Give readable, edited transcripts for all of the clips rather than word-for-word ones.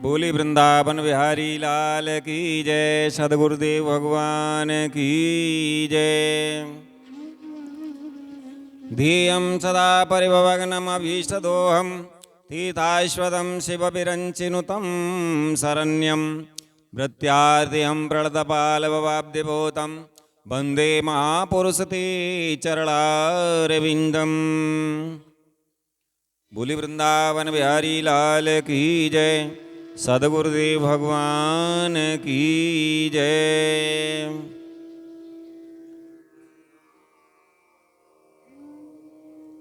बोली वृंदावन बिहारी लाल की जय। सदगुरुदेव भगवान की जय। ध्येयं सदा परिभवग्नमभीष्टदोहं तीर्थाश्वदं शिवविरञ्चिनुतं शरण्यं भृत्यार्तिहं प्रणतपालभवाब्धिभूतं वन्दे महापुरुषते चरणारविन्दम्। बोली वृंदावन बिहारी लाल की जय। सदगुरुदेव भगवान की जय।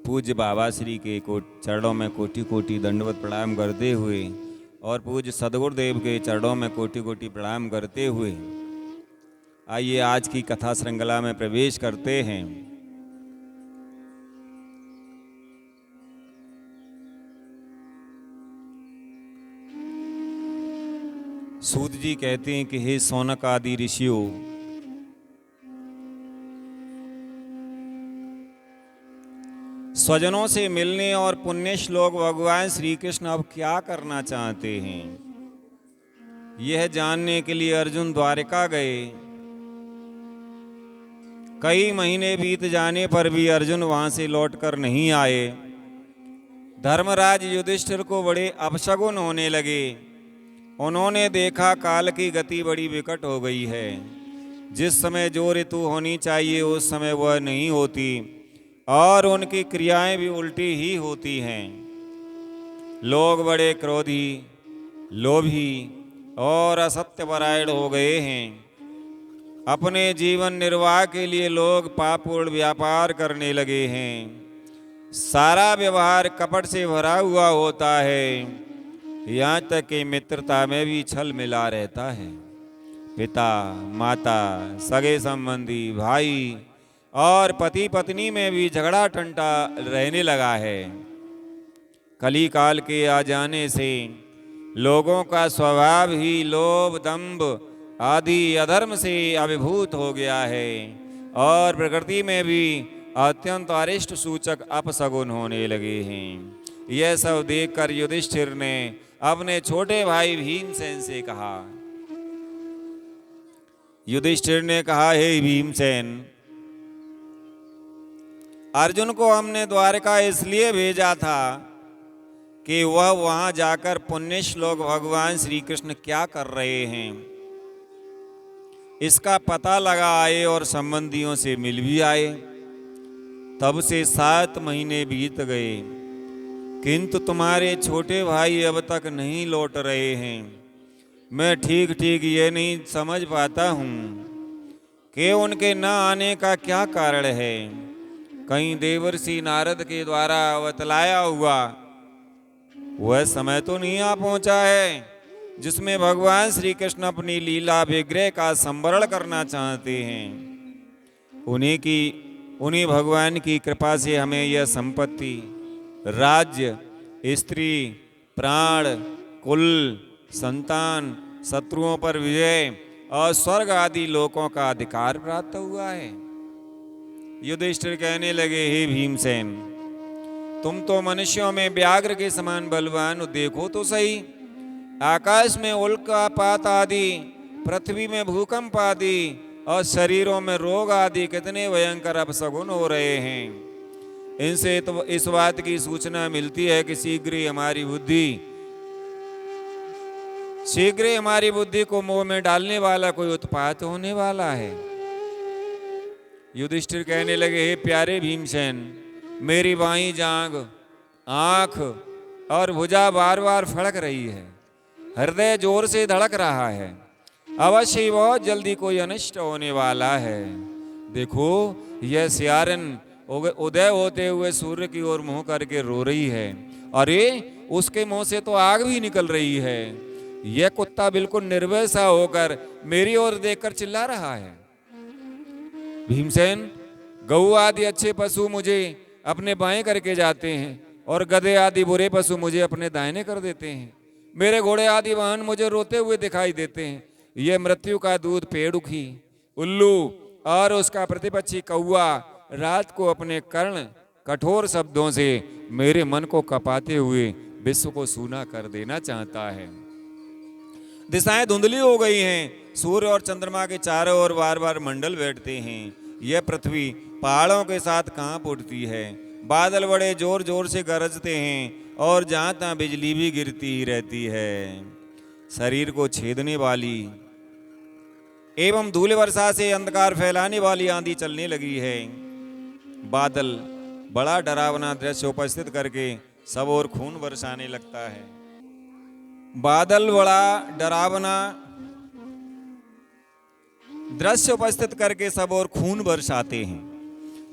पूज्य बाबा श्री के चरणों में कोटि कोटि दंडवत प्रणाम करते हुए और पूज्य सदगुरुदेव के चरणों में कोटि कोटि प्रणाम करते हुए आइए आज की कथा श्रृंखला में प्रवेश करते हैं। सूत जी कहते हैं कि हे सौनक आदि ऋषियों, स्वजनों से मिलने और पुण्य श्लोक भगवान श्री कृष्ण अब क्या करना चाहते हैं, यह जानने के लिए अर्जुन द्वारिका गए। कई महीने बीत जाने पर भी अर्जुन वहां से लौटकर नहीं आए। धर्मराज युधिष्ठिर को बड़े अपशगुन होने लगे। उन्होंने देखा काल की गति बड़ी विकट हो गई है। जिस समय जो ऋतु होनी चाहिए उस समय वह नहीं होती और उनकी क्रियाएं भी उल्टी ही होती हैं। लोग बड़े क्रोधी, लोभी और असत्यपरायण हो गए हैं। अपने जीवन निर्वाह के लिए लोग पापपूर्ण व्यापार करने लगे हैं। सारा व्यवहार कपट से भरा हुआ होता है। यहाँ तक कि मित्रता में भी छल मिला रहता है। पिता, माता, सगे संबंधी, भाई और पति पत्नी में भी झगड़ा टंटा रहने लगा है। कली काल के आ जाने से लोगों का स्वभाव ही लोभ, दंभ आदि अधर्म से अभिभूत हो गया है और प्रकृति में भी अत्यंत अरिष्ट सूचक अपशगुन होने लगे हैं। यह सब देखकर युधिष्ठिर ने अपने छोटे भाई भीमसेन से कहा। युधिष्ठिर ने कहा, हे भीमसेन, अर्जुन को हमने द्वारका इसलिए भेजा था कि वह वहां जाकर पुण्य श्लोक भगवान श्री कृष्ण क्या कर रहे हैं इसका पता लगा आए और संबंधियों से मिल भी आए। तब से 7 महीने बीत गए, किंतु तुम्हारे छोटे भाई अब तक नहीं लौट रहे हैं। मैं ठीक ठीक ये नहीं समझ पाता हूँ कि उनके न आने का क्या कारण है। कहीं देवर्षि नारद के द्वारा बतलाया हुआ वह समय तो नहीं आ पहुँचा है जिसमें भगवान श्री कृष्ण अपनी लीला विग्रह का संवरण करना चाहते हैं। उन्हीं भगवान की कृपा से हमें यह संपत्ति, राज्य, स्त्री, प्राण, कुल, संतान, शत्रुओं पर विजय और स्वर्ग आदि लोकों का अधिकार प्राप्त हुआ है। युधिष्ठिर कहने लगे, हे भीमसेन, तुम तो मनुष्यों में व्याघ्र के समान बलवान हो। देखो तो सही, आकाश में उल्कापात आदि, पृथ्वी में भूकंप आदि और शरीरों में रोग आदि कितने भयंकर अपशगुन हो रहे हैं। इनसे तो इस बात की सूचना मिलती है कि शीघ्र ही हमारी बुद्धि को मोह में डालने वाला कोई उत्पात होने वाला है। युधिष्ठिर कहने लगे, हे प्यारे भीमसेन, मेरी बाईं जांघ, आंख और भुजा बार बार फड़क रही है। हृदय जोर से धड़क रहा है। अवश्य ही बहुत जल्दी कोई अनिष्ट होने वाला है। देखो, यह सियारन उदय होते हुए सूर्य की ओर मुंह करके रो रही है। अरे, उसके मुंह से तो आग भी निकल रही है। यह कुत्ता बिल्कुल निर्भय सा होकर मेरी ओर देखकर चिल्ला रहा है। भीमसेन, गऊ आदि अच्छे पशु मुझे अपने बाएं करके जाते हैं और गधे आदि बुरे पशु मुझे अपने दाहिने कर देते हैं। मेरे घोड़े आदि वाहन मुझे रोते हुए दिखाई देते हैं। यह मृत्यु का दूत पेड़ुखी, उल्लू और उसका प्रतिपक्षी कौआ रात को अपने कर्ण कठोर शब्दों से मेरे मन को कपाते हुए विश्व को सूना कर देना चाहता है। दिशाएं धुंधली हो गई हैं। सूर्य और चंद्रमा के चारों ओर बार बार मंडल बैठते हैं। यह पृथ्वी पहाड़ों के साथ कांप उठती है। बादल बड़े जोर जोर से गरजते हैं और जहां तहां बिजली भी गिरती ही रहती है। शरीर को छेदने वाली एवं धूल वर्षा से अंधकार फैलाने वाली आंधी चलने लगी है। बादल बड़ा डरावना दृश्य उपस्थित करके सब ओर खून बरसाने लगता है। बादल बड़ा डरावना दृश्य उपस्थित करके सब ओर खून बरसाते हैं।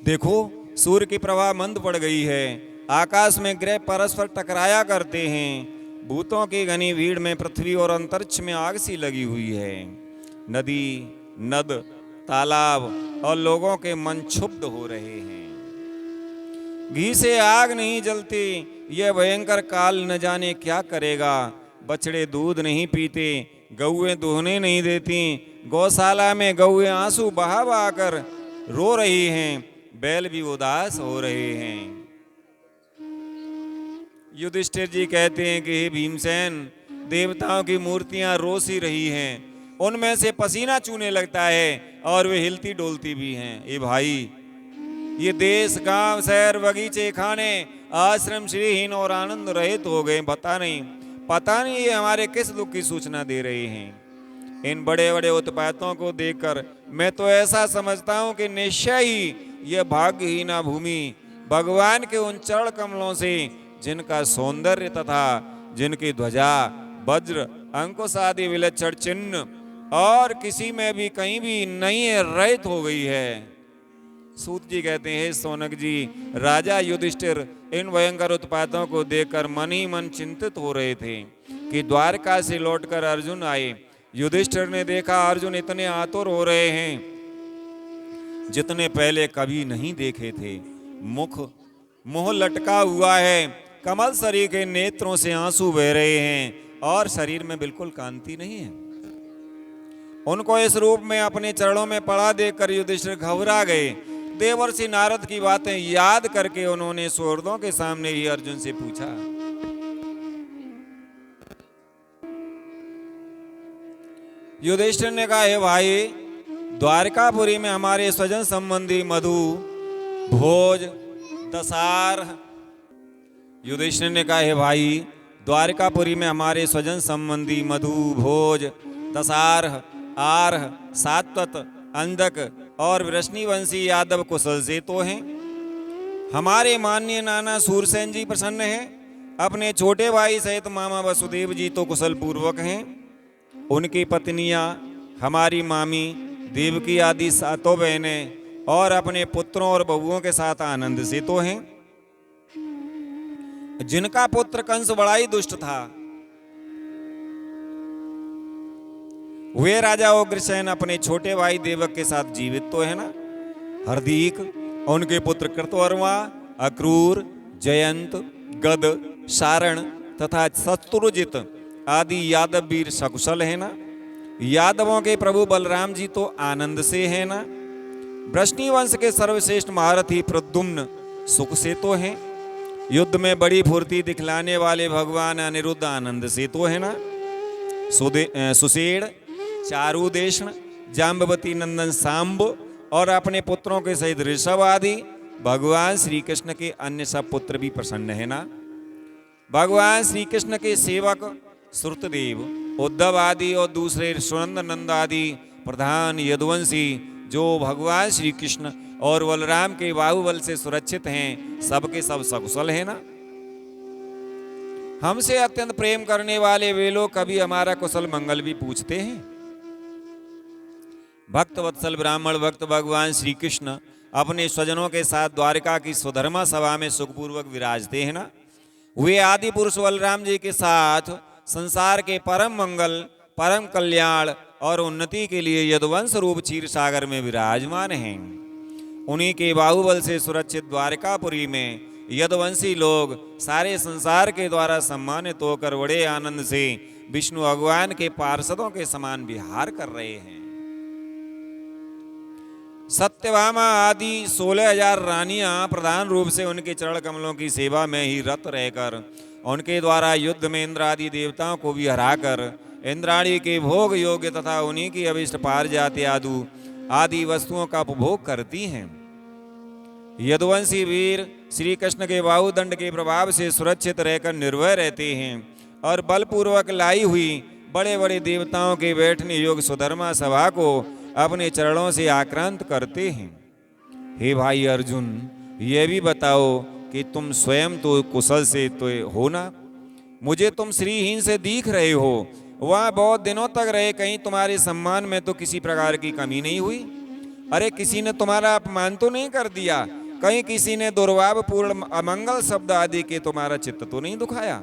देखो, सूर्य की प्रभा मंद पड़ गई है। आकाश में ग्रह परस्पर टकराया करते हैं। भूतों की घनी भीड़ में पृथ्वी और अंतरिक्ष में आग सी लगी हुई है। नदी, नद, तालाब और लोगों के मन क्षुब्ध हो रहे हैं। घी से आग नहीं जलती, यह भयंकर काल न जाने क्या करेगा। बछड़े दूध नहीं पीते, गौएं दूहने नहीं देती। गौशाला में गौएं आंसू बहा बहा कर रो रही हैं। बैल भी उदास हो रहे हैं। युधिष्ठिर जी कहते हैं कि हे भीमसेन, देवताओं की मूर्तियां रोस ही रही हैं। उनमें से पसीना चूने लगता है और वे हिलती डोलती भी हैं। ए भाई, ये देश, गांव, शहर, बगीचे, खाने, आश्रम श्रीहीन और आनंद रहित हो गए। पता नहीं ये हमारे किस दुख की सूचना दे रहे हैं। इन बड़े बड़े उत्पातों को देखकर मैं तो ऐसा समझता हूं कि निश्चय ही यह भाग्यहीना भूमि भगवान के उन चरण कमलों से, जिनका सौंदर्य तथा जिनकी ध्वजा, वज्र, अंकुश आदि विलक्षण चिन्ह और किसी में भी कहीं भी नहीं है, रहित हो गई है। सूत जी कहते हैं, सोनक जी, राजा युधिष्ठिर इन भयंकर उत्पातों को देखकर मन ही मन चिंतित हो रहे थे कि द्वारका से लौटकर अर्जुन आए। युधिष्ठिर ने देखा अर्जुन इतने आतुर हो रहे हैं जितने पहले कभी नहीं देखे थे। मुंह लटका हुआ है, कमल सरी के नेत्रों से आंसू बह रहे हैं और शरीर में बिल्कुल कांति नहीं है। उनको इस रूप में अपने चरणों में पड़ा देखकर युधिष्ठिर घबरा गए। देवर्षि नारद की बातें याद करके उन्होंने सुहृदों के सामने ही अर्जुन से पूछा, युधिष्ठिर ने कहा, हे भाई, द्वारकापुरी में हमारे स्वजन संबंधी मधु, भोज, दसार। युधिष्ठिर ने कहा, हे भाई, द्वारकापुरी में हमारे स्वजन संबंधी मधु, भोज, दसार, आर्ह, सात्वत, अंधक और वृष्णिवंशी यादव कुशल से तो हैं। हमारे माननीय नाना सूरसेन जी प्रसन्न हैं। अपने छोटे भाई सहित मामा वसुदेव जी तो कुशल पूर्वक हैं। उनकी पत्नियां, हमारी मामी देवकी आदि सातों बहनें और अपने पुत्रों और बहुओं के साथ आनंद से तो हैं। जिनका पुत्र कंस बड़ा ही दुष्ट था, वे राजा उग्रसेन अपने छोटे भाई देवक के साथ जीवित तो है ना। हरदीक, उनके पुत्र कृतवर्मा, अक्रूर, जयंत, गद, सारण तथा शत्रुजित आदि यादव वीर सकुशल है ना। यादवों के प्रभु बलराम जी तो आनंद से है ना। वृष्णि वंश के सर्वश्रेष्ठ महारथी प्रद्युम्न सुख से तो हैं। युद्ध में बड़ी फुर्ती दिखलाने वाले भगवान अनिरुद्ध आनंद से तो है ना। सुषेण, चारुदेशन, जाम्बवती नंदन सांब और अपने पुत्रों के सहित ऋषभ आदि भगवान श्री कृष्ण के अन्य सब पुत्र भी प्रसन्न है ना। भगवान श्री कृष्ण के सेवक श्रुतदेव, उद्धव आदि और दूसरे सुनंद नंद आदि प्रधान यदुवंशी जो भगवान श्री कृष्ण और बलराम के बाहुबल से सुरक्षित हैं, सबके सब सकुशल है ना। हमसे अत्यंत प्रेम करने वाले वे लोग कभी हमारा कुशल मंगल भी पूछते हैं। भक्त वत्सल ब्राह्मण भक्त भगवान श्री कृष्ण अपने स्वजनों के साथ द्वारका की सुधर्मा सभा में सुखपूर्वक विराजते हैं ना। वे आदि पुरुष बलराम जी के साथ संसार के परम मंगल, परम कल्याण और उन्नति के लिए यदुवंश रूप क्षीर सागर में विराजमान हैं। उन्हीं के बाहुबल से सुरक्षित द्वारकापुरी में यदुवंशी लोग सारे संसार के द्वारा सम्मानित होकर बड़े आनंद से विष्णु भगवान के पार्षदों के समान विहार कर रहे हैं। सत्यभामा आदि 16,000 रानियां प्रधान रूप से उनके चरण कमलों की सेवा में ही रत रहकर उनके द्वारा युद्ध में इंद्र आदि देवताओं को भी हराकर इंद्राणी के भोग योग्य तथा उन्हीं की अभिष्ट पारिजात आदि वस्तुओं का उपभोग करती हैं। यदुवंशी वीर श्री कृष्ण के बाहुदंड के प्रभाव से सुरक्षित रहकर निर्भय रहते हैं और बलपूर्वक लाई हुई बड़े बड़े देवताओं के बैठने योग्य सुधर्मा सभा को अपने चरणों से आक्रांत करते हैं। हे भाई अर्जुन, ये भी बताओ कि तुम स्वयं तो कुशल से तो हो ना? मुझे तुम श्रीहीन से दिख रहे हो। वहां बहुत दिनों तक रहे, कहीं तुम्हारे सम्मान में तो किसी प्रकार की कमी नहीं हुई? अरे किसी ने तुम्हारा अपमान तो नहीं कर दिया? कहीं किसी ने दुर्भाव पूर्ण अमंगल शब्द आदि के तुम्हारा चित्त तो नहीं दुखाया?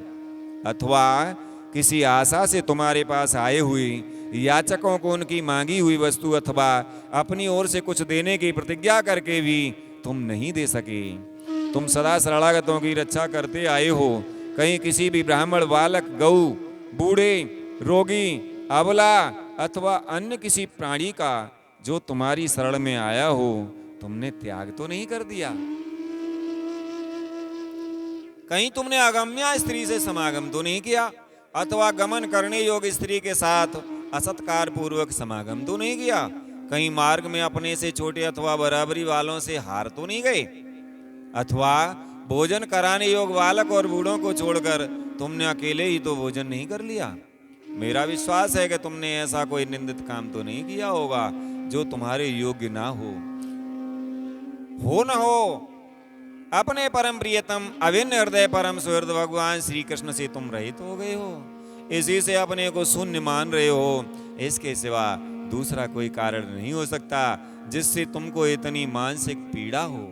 अथवा किसी आशा से तुम्हारे पास आए हुए याचकों को उनकी मांगी हुई वस्तु अथवा अपनी ओर से कुछ देने की प्रतिज्ञा करके भी तुम नहीं दे सके? तुम सदा शरणागतों की रक्षा करते आए हो। कहीं किसी भी ब्राह्मण, बालक, गऊ, बूढ़े, रोगी, अबला अथवा अन्य किसी प्राणी का जो तुम्हारी शरण में आया हो तुमने त्याग तो नहीं कर दिया? कहीं तुमने अगम्या स्त्री से समागम तो नहीं किया? अथवा गमन करने योग्य स्त्री के साथ असत्कार पूर्वक समागम तो नहीं किया? कहीं मार्ग में अपने से छोटे अथवा बराबरी वालों से हार तो नहीं गए? अथवा भोजन कराने योग्य बालक और बूढ़ों को छोड़कर तुमने अकेले ही तो भोजन नहीं कर लिया? मेरा विश्वास है कि तुमने ऐसा कोई निंदित काम तो नहीं किया होगा जो तुम्हारे योग्य ना हो न हो। अपने परम प्रियतम अभिन्न हृदय परम सुहृद भगवान श्री कृष्ण से तुम रहित हो गए हो। इसी से अपने को शून्य मान रहे हो। इसके सिवा दूसरा कोई कारण नहीं हो सकता जिससे तुमको इतनी मानसिक पीड़ा हो।